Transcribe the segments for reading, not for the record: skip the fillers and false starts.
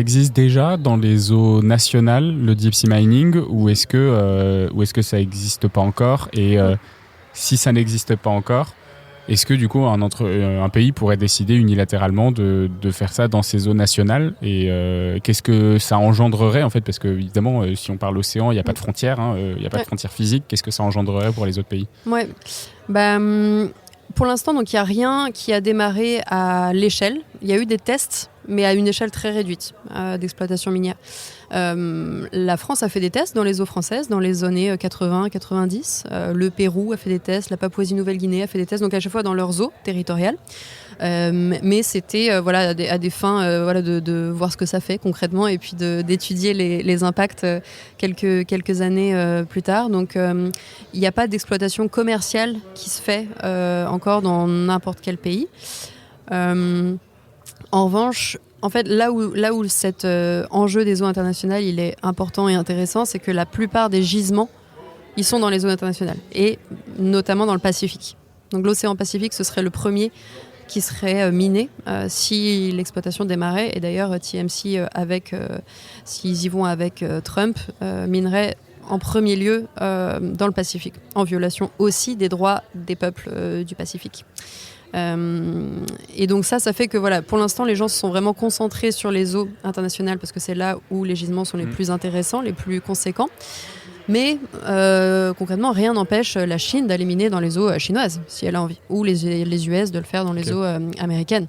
existe déjà dans les eaux nationales, le deep sea mining, ou est-ce que ça n'existe pas encore? Et si ça n'existe pas encore, est-ce que du coup un pays pourrait décider unilatéralement de faire ça dans ses eaux nationales? Et qu'est-ce que ça engendrerait en fait? Parce que évidemment, si on parle océan, il n'y a pas de frontières, il n'y a pas de frontières physiques. Qu'est-ce que ça engendrerait pour les autres pays? Ouais. Bah, pour l'instant, donc il n'y a rien qui a démarré à l'échelle. Il y a eu des tests, mais à une échelle très réduite d'exploitation minière. La France a fait des tests dans les eaux françaises dans les années 80-90. Le Pérou a fait des tests, la Papouasie-Nouvelle-Guinée a fait des tests, donc à chaque fois dans leurs eaux territoriales. Mais c'était à des fins de voir ce que ça fait concrètement et puis d'étudier les impacts quelques années plus tard. Donc il n'y a pas d'exploitation commerciale qui se fait encore dans n'importe quel pays. En revanche, en fait, là où cet enjeu des eaux internationales il est important et intéressant, c'est que la plupart des gisements ils sont dans les eaux internationales et notamment dans le Pacifique. Donc l'océan Pacifique, ce serait le premier qui serait miné si l'exploitation démarrait. Et d'ailleurs, TMC, s'ils y vont avec Trump, minerait en premier lieu dans le Pacifique, en violation aussi des droits des peuples du Pacifique. Et donc ça fait que voilà, pour l'instant, les gens se sont vraiment concentrés sur les eaux internationales parce que c'est là où les gisements sont les plus intéressants, les plus conséquents. Mais concrètement, rien n'empêche la Chine d'aller miner dans les eaux chinoises, si elle a envie, ou les US de le faire dans les eaux américaines.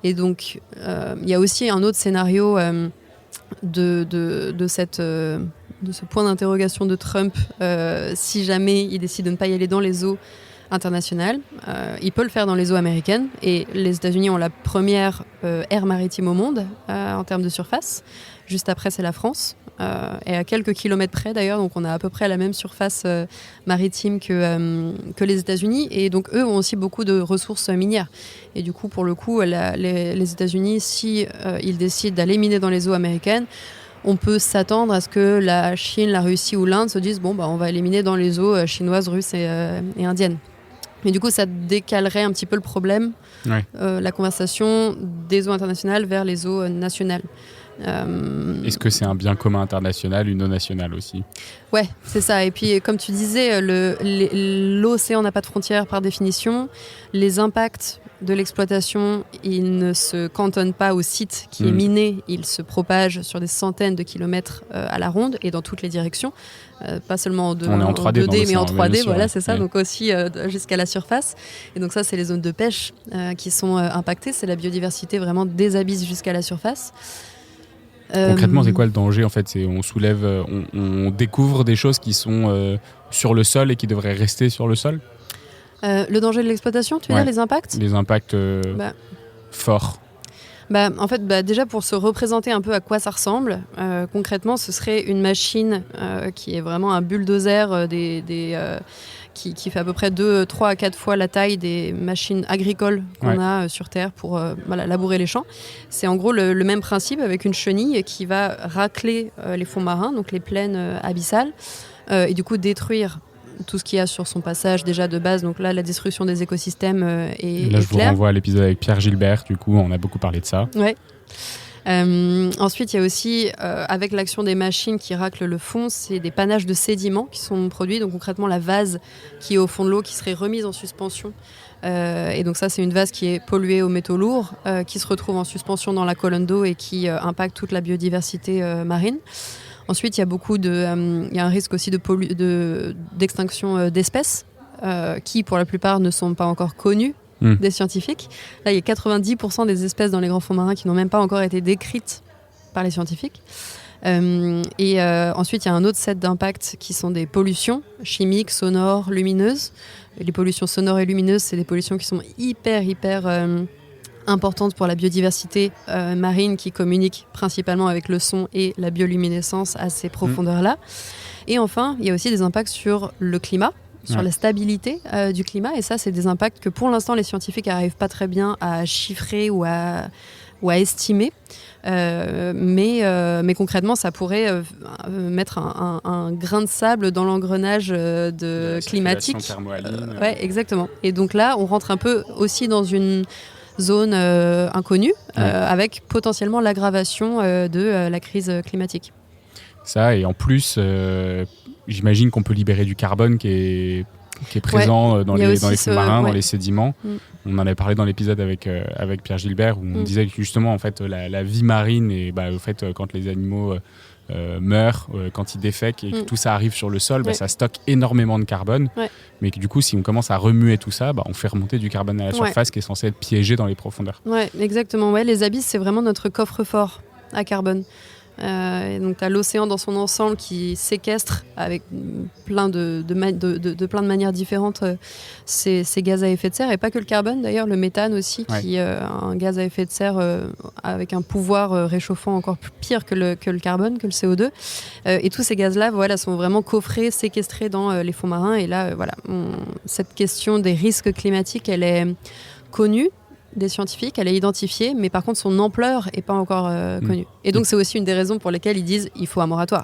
Et donc, il y a aussi un autre scénario de ce point d'interrogation de Trump, si jamais il décide de ne pas y aller dans les eaux internationales. Il peut le faire dans les eaux américaines, et les États-Unis ont la première aire maritime au monde en termes de surface. Juste après, c'est la France. Et à quelques kilomètres près d'ailleurs, donc on a à peu près la même surface maritime que les États-Unis, et donc eux ont aussi beaucoup de ressources minières. Et du coup, pour le coup, les États-Unis, si ils décident d'aller miner dans les eaux américaines, on peut s'attendre à ce que la Chine, la Russie ou l'Inde se disent on va aller miner dans les eaux chinoises, russes et indiennes. Mais du coup, ça décalerait un petit peu le problème, la conversation des eaux internationales vers les eaux nationales. Est-ce que c'est un bien commun international, une eau nationale aussi? Ouais, c'est ça. Et puis, comme tu disais, l'océan n'a pas de frontières par définition. Les impacts de l'exploitation, ils ne se cantonnent pas au site qui est miné. Ils se propagent sur des centaines de kilomètres à la ronde et dans toutes les directions. Pas seulement en 2D, mais en 3D, voilà, c'est ça. Ouais. Donc aussi jusqu'à la surface. Et donc ça, c'est les zones de pêche qui sont impactées. C'est la biodiversité vraiment des abysses jusqu'à la surface. Concrètement, c'est quoi le danger en fait? On découvre des choses qui sont sur le sol et qui devraient rester sur le sol? Le danger de l'exploitation, tu veux dire, les impacts? Les impacts forts. En fait, déjà pour se représenter un peu à quoi ça ressemble, concrètement, ce serait une machine qui est vraiment un bulldozer qui fait à peu près 2, 3 à 4 fois la taille des machines agricoles qu'on a sur Terre pour labourer les champs. C'est en gros le même principe avec une chenille qui va racler les fonds marins, donc les plaines abyssales, et du coup détruire tout ce qu'il y a sur son passage déjà de base. Donc là, la destruction des écosystèmes est Là, je vous claire. renvoie à l'épisode avec Pierre Gilbert, du coup, on a beaucoup parlé de ça. Ouais. Ensuite, il y a aussi, avec l'action des machines qui raclent le fond, c'est des panaches de sédiments qui sont produits. Donc concrètement, la vase qui est au fond de l'eau qui serait remise en suspension. Et donc ça, c'est une vase qui est polluée aux métaux lourds, qui se retrouve en suspension dans la colonne d'eau et qui impacte toute la biodiversité marine. Ensuite, il y a un risque aussi d'extinction d'espèces qui, pour la plupart, ne sont pas encore connues des scientifiques. Là, il y a 90% des espèces dans les grands fonds marins qui n'ont même pas encore été décrites par les scientifiques. Ensuite, il y a un autre set d'impacts qui sont des pollutions chimiques, sonores, lumineuses. Les pollutions sonores et lumineuses, c'est des pollutions qui sont hyper importante pour la biodiversité marine qui communique principalement avec le son et la bioluminescence à ces profondeurs-là. Et enfin, il y a aussi des impacts sur le climat, sur la stabilité du climat. Et ça, c'est des impacts que pour l'instant, les scientifiques n'arrivent pas très bien à chiffrer ou à estimer. Mais concrètement, ça pourrait mettre un grain de sable dans l'engrenage climatique. Thermohaline. Ouais, exactement. Et donc là, on rentre un peu aussi dans une zones inconnues, avec potentiellement l'aggravation de la crise climatique. Ça, et en plus, j'imagine qu'on peut libérer du carbone qui est présent dans les fonds marins, dans les sédiments. On en avait parlé dans l'épisode avec Pierre Gilbert, où on disait que justement, en fait, la vie marine, et au fait, quand les animaux meurent, quand ils défèquent et que tout ça arrive sur le sol, ça stocke énormément de carbone. Mais que du coup, si on commence à remuer tout ça, on fait remonter du carbone à la surface qui est censé être piégé dans les profondeurs. Ouais, exactement. Ouais, les abysses, c'est vraiment notre coffre-fort à carbone. Et donc tu as l'océan dans son ensemble qui séquestre avec plein de manières différentes ces gaz à effet de serre, et pas que le carbone d'ailleurs, le méthane aussi, qui est un gaz à effet de serre avec un pouvoir réchauffant encore pire que le carbone, que le CO2, et tous ces gaz là sont vraiment coffrés, séquestrés dans les fonds marins. Et là cette question des risques climatiques, elle est connue des scientifiques, elle est identifiée, mais par contre son ampleur n'est pas encore connue. Et donc c'est aussi une des raisons pour lesquelles ils disent il faut un moratoire.